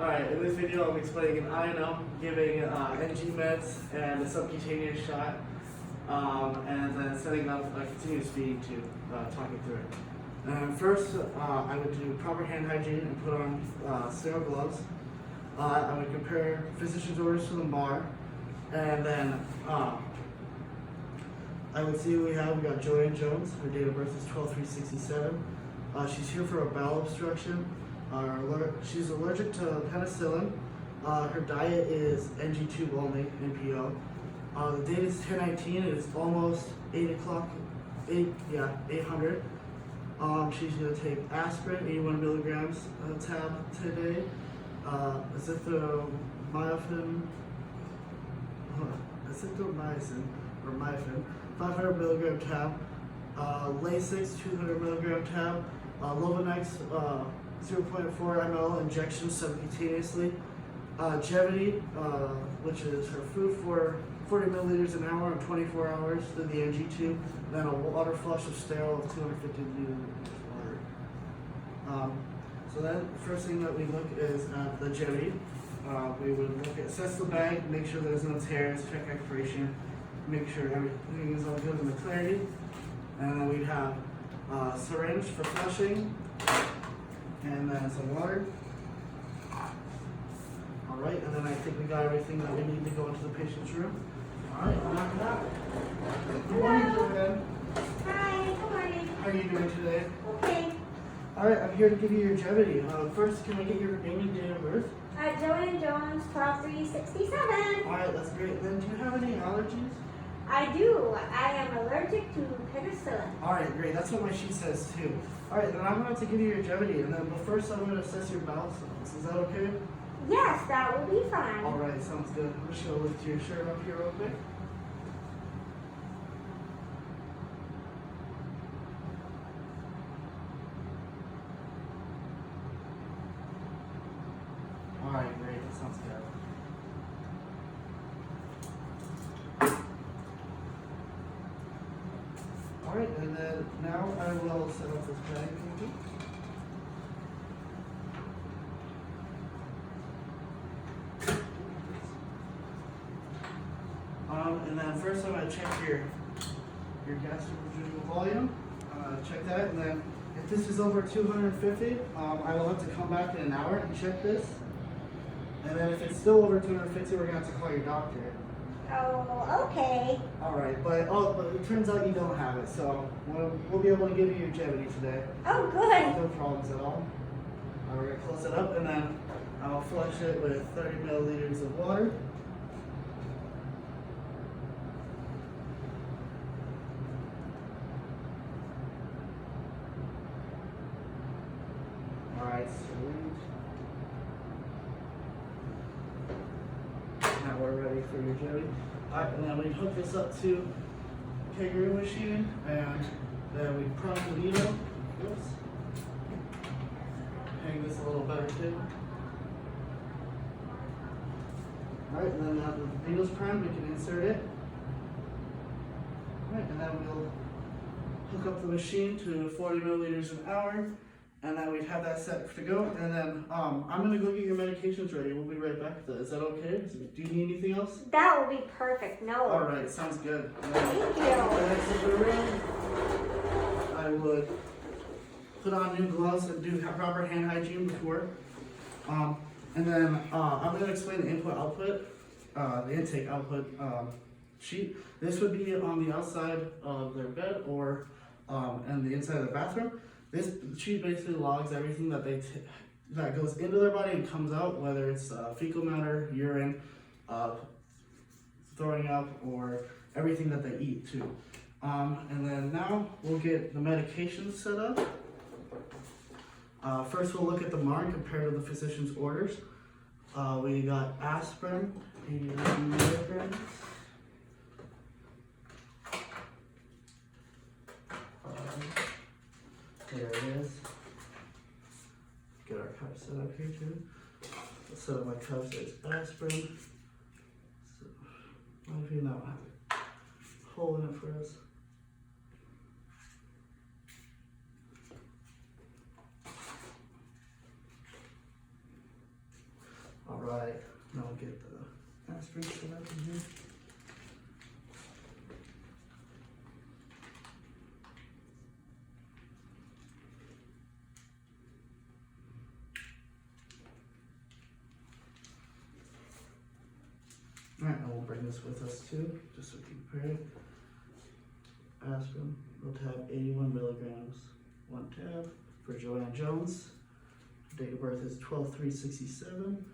Alright, in this video I'm explaining an INO, giving NG meds and a subcutaneous shot, and then setting up a continuous feeding tube, talking through it. And first, I would do proper hand hygiene and put on sterile gloves. I would compare physician's orders to the MAR, and then I would see what we have. We got Joanne Jones. Her date of birth is 12/3/67. She's here for a bowel obstruction. She's allergic to penicillin. Her diet is NG tube only, NPO. The date is 10/19. It is almost 8 o'clock. 800. She's gonna take aspirin, 81 milligrams a tab today. Azithromycin or myfin, 500 milligram tab. Lasix, 200 milligram tab. Lovanex, 0.4 ml injection subcutaneously. Jevity, which is her food for 40 milliliters an hour and 24 hours through the NG tube. Then a water flush of sterile of 250 milliliters water. So then, first thing that we look is at the Jevity. We would look at, assess the bag, make sure there's no tears, check expiration, make sure everything is all good in the clarity. And then we'd have a syringe for flushing, and then some water. Alright, and then I think we got everything that we need to go into the patient's room. Alright, knock it out. Good morning, Joanne. Hi, good morning. How are you doing today? Okay. Alright, I'm here to give you your Jevity. First, can I get your name and date of birth? Joanne Jones, 12/3/67. Alright, that's great. Then, do you have any allergies? I do. I am allergic to penicillin. Alright, great. That's what my sheet says too. Alright, then I'm going to have to give you your Jevity, and then, but first I'm going to assess your bowel sounds. Is that okay? Yes, that will be fine. Alright, sounds good. I'm just going to lift your shirt up here real quick. Alright, great. That sounds good. Alright, and then now I will set up this bag for you. And then first I'm going to check your gastrointestinal volume. Check that, and then if this is over 250, I will have to come back in an hour and check this. And then if it's still over 250, we're going to have to call your doctor. Oh, okay. Alright, but it turns out you don't have it, so we'll be able to give you your Jevity today. Oh, good. No problems at all. We're going to close it up, and then I'll flush it with 30 milliliters of water. Alright, sweet. Now we're ready for your Jevity. Alright, and then we hook this up to the kangaroo machine, and then we prime the needle. Oops. Hang this a little better too. Alright, and then now the needle's primed, we can insert it. Alright, and then we'll hook up the machine to 40 milliliters an hour. And then we'd have that set to go. And then I'm going to go get your medications ready. We'll be right back. Is that okay? Do you need anything else? That will be perfect. No. All right, sounds good. Thank you. When I exit the room, I would put on new gloves and do proper hand hygiene before. And then I'm going to explain the input-output, the intake-output sheet. This would be on the outside of their bed or and the inside of the bathroom. This sheet basically logs everything that that goes into their body and comes out, whether it's fecal matter, urine, throwing up, or everything that they eat too. And then now we'll get the medications set up. First we'll look at the MAR and compare to the physician's orders. We got aspirin, 80 milligrams. There it is. Get our cup set up here too. Let's set up my cup so it's aspirin. So, what if you now have a hole in it for us? aspirin showed up in here. Alright, and we'll bring this with us too, just so we can compare it. Aspirin, we'll tab 81 milligrams, 1 tab for Joanne Jones. Date of birth is 12/3/67.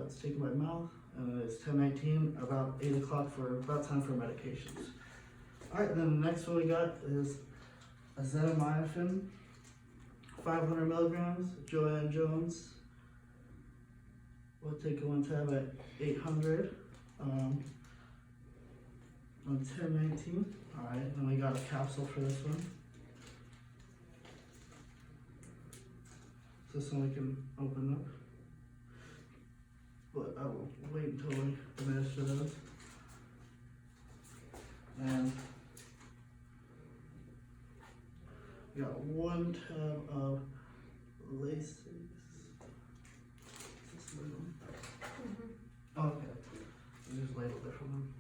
It's taken by mouth, and it's 10:19, about 8 o'clock for about time for medications. Alright, then the next one we got is acetaminophen, 500 milligrams, Joanne Jones. We'll take one tab at 800 on 10/19. Alright, then we got a capsule for this one. So this one we can open up. But I will wait until we administer those. And we got one tab of Lasix. Is this label? Oh, okay. There's label different one.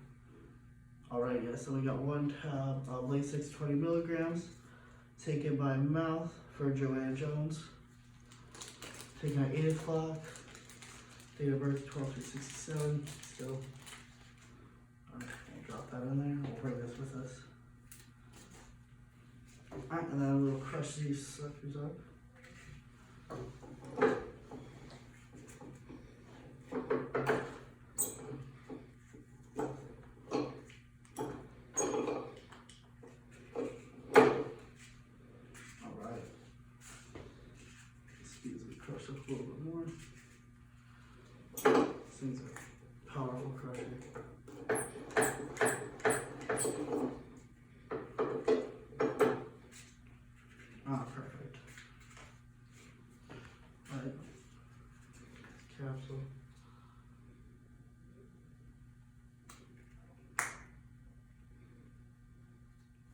Alright, yeah, so we got one tab of Lasix 20 milligrams, taken by mouth for Joanne Jones. Taken at 8 o'clock. Date of birth 12/3/67. Still. Alright, we'll drop that in there. We'll bring this with us. Alright, and then we'll crush these suckers up. Alright. Let's use the crush up a little bit more. This thing's a powerful crusher. Ah, perfect. Alright. Capsule.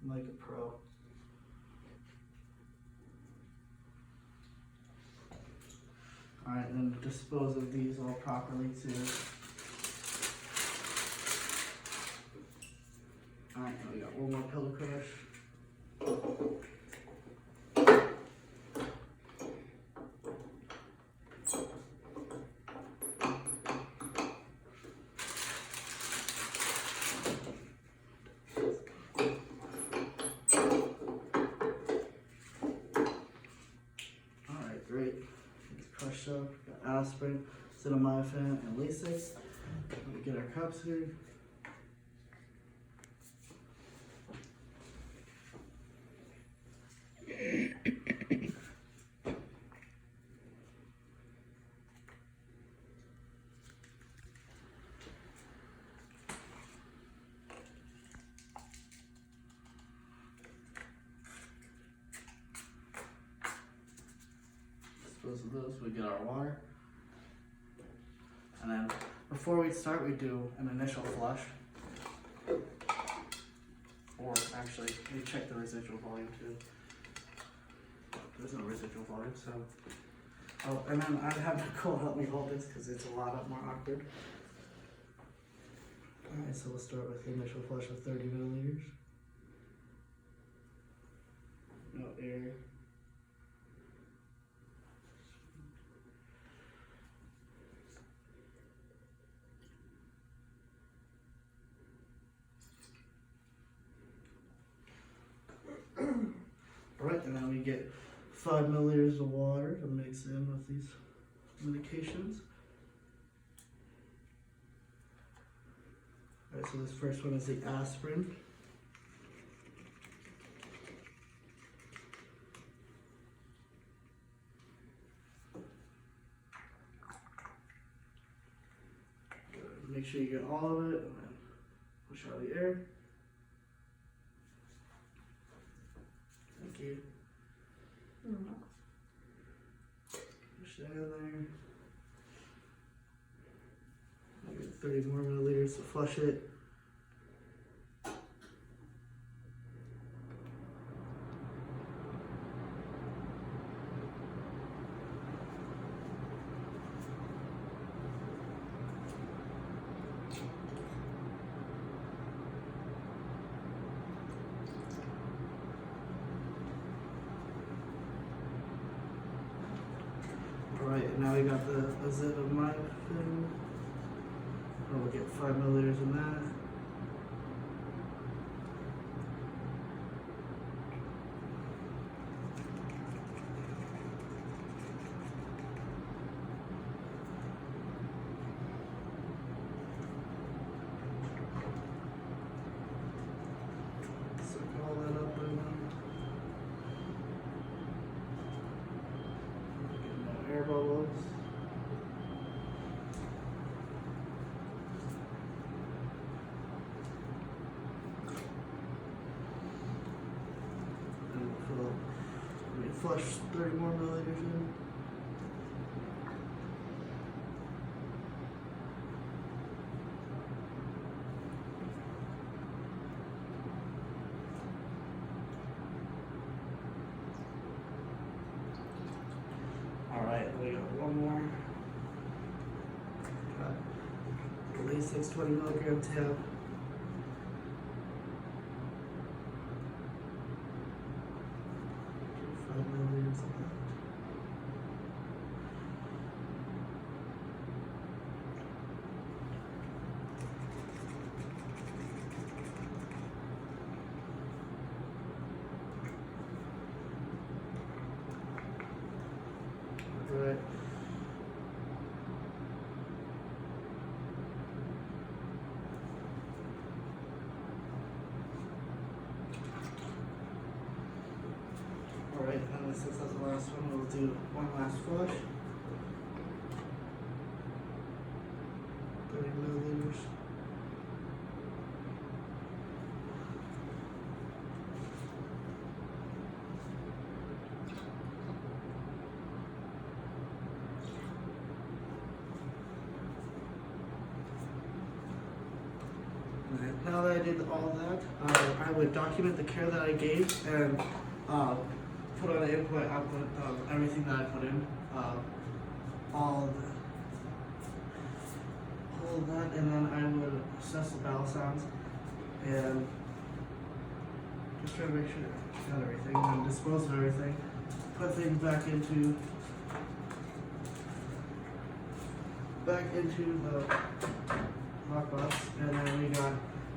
Like a pro. Alright, and then dispose of these all properly too. Alright, now we got one more pillow crush. Alright, great. It's crushed up. Got aspirin, acetaminophen, and Lasix. Let me get our cups here. Dispose of those, we get our water. And then before we start, we do an initial flush. Or actually, we check the residual volume too. There's no residual volume, so. Oh, and then I'd have Nicole help me hold this because it's a lot more awkward. Alright, so we'll start with the initial flush of 30 milliliters. No air. Alright, and then we get 5 milliliters of water to mix in with these medications. Alright, so this first one is the aspirin. Make sure you get all of it, and then push out the air. Thank you. Push that in there. I get 30 more milliliters to flush it. Alright, and now we got the acetaminophen. Oh, we'll get 5 milliliters in that. Suck all that up in there. Getting no air bubbles. And we flush 30 more milliliters in. Alright, we got one more. Got the Lasix 20 milligram tab. Do 5 milliliters of that. Alright. Alright, and since that's the last one, we'll do one last flush. 30 milliliters. Alright, now that I did all that, I would document the care that I gave and put on the input, output of everything that I put in, all of that, and then I would assess the bowel sounds and just try to make sure I got everything, and dispose of everything, put things back into the lockbox, and then we got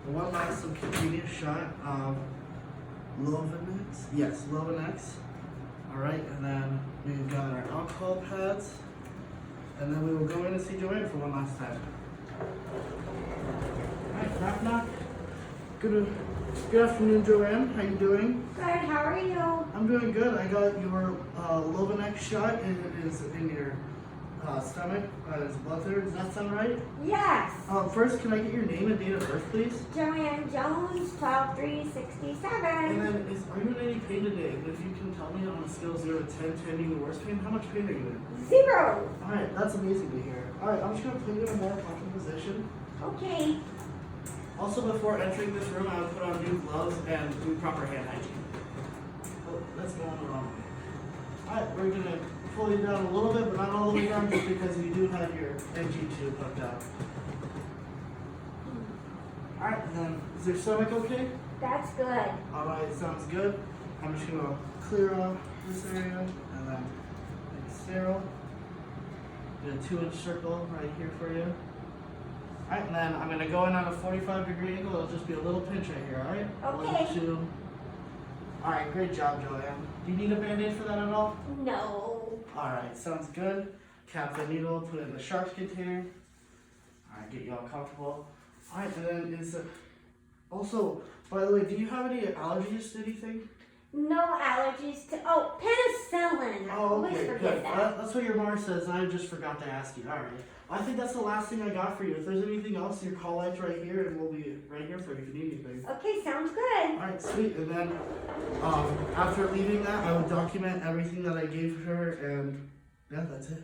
the one last subcutaneous shot of Lovinex. Yes, Lovinex. Alright, and then we've got our alcohol pads, and then we will go in and see Joanne for one last time. Alright, knock knock. Good afternoon, Joanne. How you doing? Good, how are you? I'm doing good. I got your Lovinex shot, and it is in your stomach. It's blood thinner. Does that sound right? Yes. First, can I get your name and date of birth, please? Joanne Jones, 12367. And then, are you in any pain today? And if you can tell me on a scale of 0 to 10, 10 being the worst pain, how much pain are you in? 0. Alright, that's amazing to hear. Alright, I'm just going to put you in a more comfortable position. Okay. Also, before entering this room, I would put on new gloves and do proper hand hygiene. Oh, that's going the wrong way. Alright, we're going to pull you down a little bit, but not all the way down, just because you do have your NG tube hooked up. Alright, then, is your stomach okay? That's good. Alright, sounds good. I'm just going to clear off this area and then make it sterile. Do a 2-inch circle right here for you. Alright, and then I'm going to go in on a 45-degree angle. It'll just be a little pinch right here, alright? Okay. 1, 2. Alright, great job, Joanne. Do you need a band-aid for that at all? No. Alright, sounds good. Cap the needle, put it in the sharps container. Alright, get you all comfortable. Alright, and then also, by the way, do you have any allergies to anything? No allergies to, penicillin. I Oh, always okay, forget good. that. That's what your mom says. I just forgot to ask you. Alright. I think that's the last thing I got for you. If there's anything else, your call light's right here, and we'll be right here for you if you need anything. Okay, sounds good. Alright, sweet. And then, after leaving that, I would document everything that I gave her, and yeah, that's it.